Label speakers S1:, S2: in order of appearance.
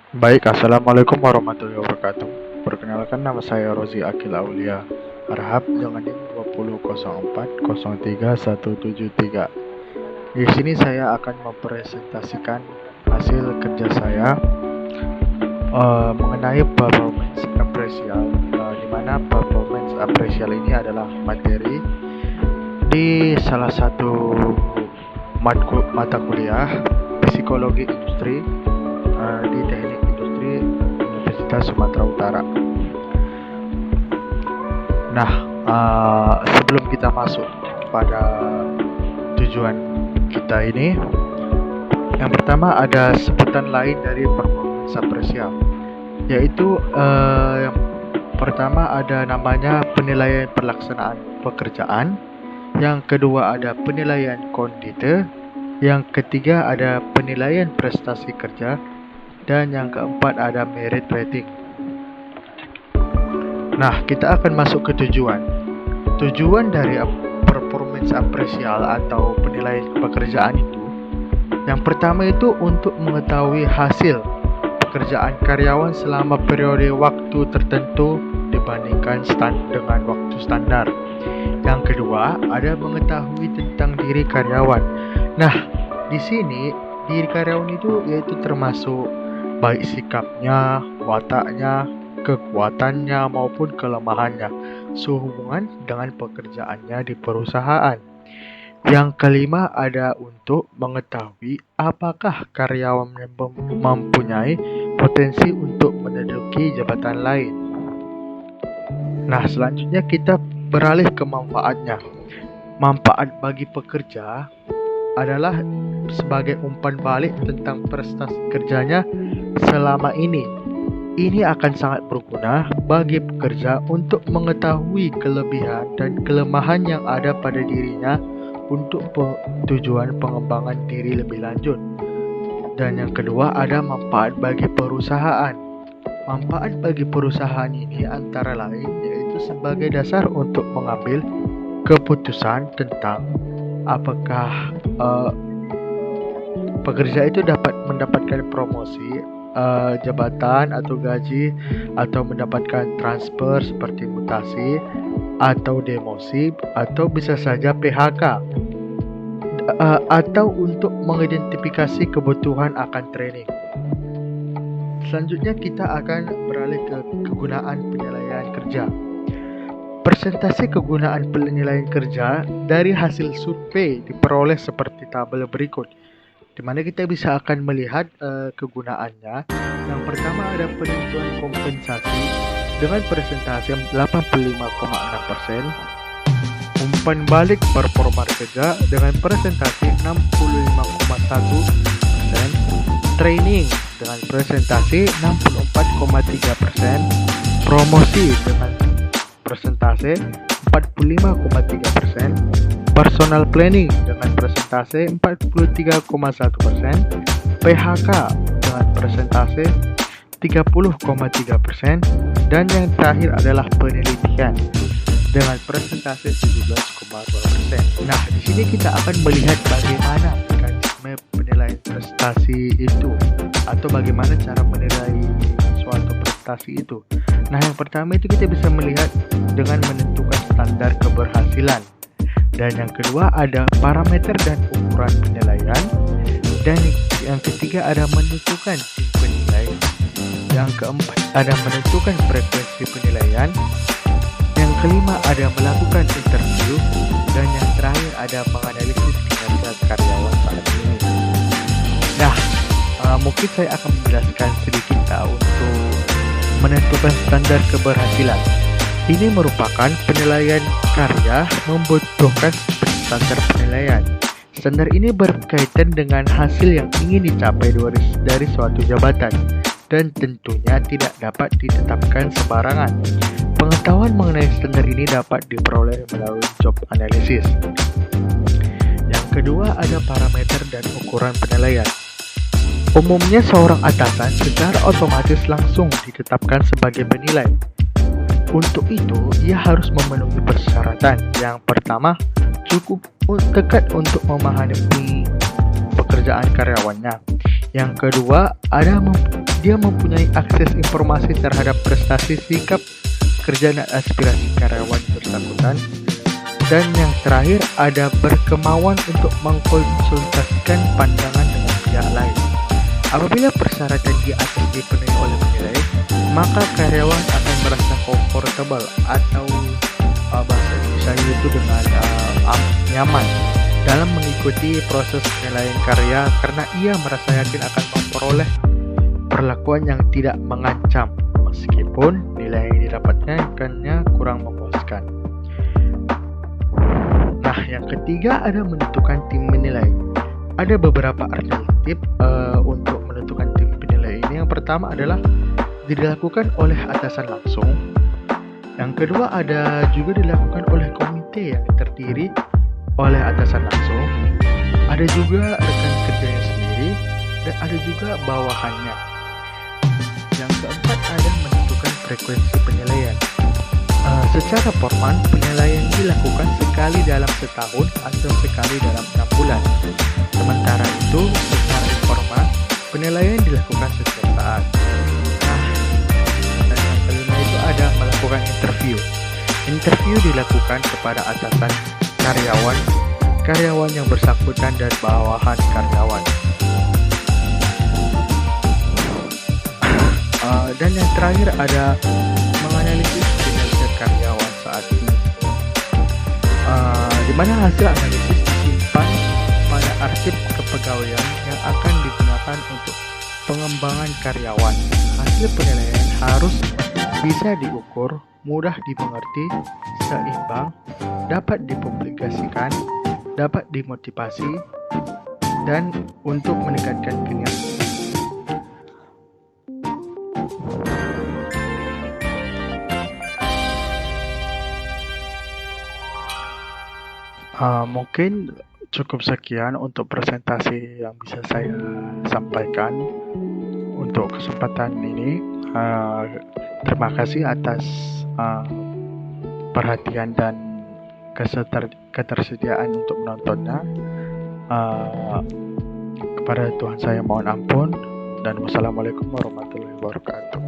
S1: Assalamualaikum warahmatullahi wabarakatuh. Perkenalkan, nama saya Rozi Akil Aulia. Harap dengan NIM 2004031173. Di sini saya akan mempresentasikan hasil kerja saya mengenai performance appraisal, di mana performance appraisal ini adalah materi di salah satu mata kuliah psikologi industri di Teknik Industri Universitas Sumatera Utara. Nah, sebelum kita masuk pada tujuan kita ini, yang pertama ada sebutan lain dari performance appraisal, yaitu yang pertama ada namanya penilaian pelaksanaan pekerjaan, yang kedua ada penilaian kondite, yang ketiga ada penilaian prestasi kerja, dan yang keempat ada merit rating. Nah, kita akan masuk ke tujuan. Tujuan dari performance appraisal atau penilaian pekerjaan itu, yang pertama itu untuk mengetahui hasil pekerjaan karyawan selama periode waktu tertentu dibandingkan dengan waktu standar. Yang kedua, ada mengetahui tentang diri karyawan. Nah, di sini diri karyawan itu yaitu termasuk baik sikapnya, wataknya, kekuatannya maupun kelemahannya sehubungan dengan pekerjaannya di perusahaan. Yang kelima ada untuk mengetahui apakah karyawan mempunyai potensi untuk menduduki jabatan lain. Nah, selanjutnya kita beralih ke manfaatnya. Manfaat bagi pekerja adalah sebagai umpan balik tentang prestasi kerjanya selama ini. Ini akan sangat berguna bagi pekerja untuk mengetahui kelebihan dan kelemahan yang ada pada dirinya untuk tujuan pengembangan diri lebih lanjut. Dan yang kedua ada manfaat bagi perusahaan. Manfaat bagi perusahaan ini antara lain yaitu sebagai dasar untuk mengambil keputusan tentang apakah pekerja itu dapat mendapatkan promosi, jabatan atau gaji, atau mendapatkan transfer seperti mutasi atau demosi, atau bisa saja PHK, atau untuk mengidentifikasi kebutuhan akan training. Selanjutnya kita akan beralih ke kegunaan penilaian kerja. Persentase kegunaan penilaian kerja dari hasil survei diperoleh seperti tabel berikut, di mana kita bisa akan melihat kegunaannya. Yang pertama ada penentuan kompensasi dengan persentase 85,6%, umpan balik performa kerja dengan persentase 65,1%, training dengan persentase 64,3%, promosi dengan persentase 45,3%, personal planning dengan persentase 43,1%, PHK dengan persentase 30,3%, dan yang terakhir adalah penelitian dengan persentase 17,2%. Nah, di sini kita akan melihat bagaimana mekanisme penilaian prestasi itu, atau bagaimana cara menilai suatu prestasi itu. Nah, yang pertama itu kita bisa melihat dengan menentukan standar keberhasilan. Dan yang kedua ada parameter dan ukuran penilaian. Dan yang ketiga ada menentukan tim penilai. Yang keempat ada menentukan frekuensi penilaian. Yang kelima ada melakukan interview. Dan yang terakhir ada menganalisis kinerja karyawan saat ini. Nah, mungkin saya akan menjelaskan sedikit untuk menentukan standar keberhasilan. Ini merupakan penilaian karya membutuhkan standar penilaian. Standar ini berkaitan dengan hasil yang ingin dicapai dari suatu jabatan dan tentunya tidak dapat ditetapkan sembarangan. Pengetahuan mengenai standar ini dapat diperoleh melalui job analysis. Yang kedua ada parameter dan ukuran penilaian. Umumnya seorang atasan secara otomatis langsung ditetapkan sebagai penilai. Untuk itu, ia harus memenuhi persyaratan. Yang pertama, cukup dekat untuk memahami pekerjaan karyawannya. Yang kedua, ada dia mempunyai akses informasi terhadap prestasi, sikap, kerja, dan aspirasi karyawan bersangkutan. Dan yang terakhir, ada berkemauan untuk mengkonsultasikan pandangan dengan pihak lain. Apabila persyaratan di atas dipenuhi oleh penilai, maka karyawan akan merasa comfortable atau bahasa Indonesia itu dengan nyaman dalam mengikuti proses penilaian karya karena ia merasa yakin akan memperoleh perlakuan yang tidak mengancam meskipun nilai yang didapatkannya kurang memuaskan. Nah, yang ketiga ada menentukan tim menilai. Ada beberapa alternatif untuk menentukan tim penilai ini. Yang pertama adalah dilakukan oleh atasan langsung. Yang kedua ada juga dilakukan oleh komite yang terdiri oleh atasan langsung. Ada juga rekan kerjanya sendiri dan ada juga bawahannya. Yang keempat ada menentukan frekuensi penilaian. Secara formal penilaian dilakukan sekali dalam setahun atau sekali dalam 6 bulan. Sementara itu secara informal penilaian dilakukan setiap saat. Dan yang kelima itu ada melakukan interview. Interview dilakukan kepada atasan karyawan yang bersangkutan dan bawahan karyawan. Dan yang terakhir ada menganalisis kinerja karyawan saat ini, di mana hasil analisis disimpan pada arsip kepegawaian yang akan digunakan untuk pengembangan karyawan. Hasil penilaian harus bisa diukur, mudah dimengerti, seimbang, dapat dipublikasikan, dapat dimotivasi, dan untuk meningkatkan kinerja. Mungkin cukup sekian untuk presentasi yang bisa saya sampaikan untuk kesempatan ini. Terima kasih atas perhatian dan ketersediaan untuk menontonnya. Kepada Tuhan saya mohon ampun dan wassalamualaikum warahmatullahi wabarakatuh.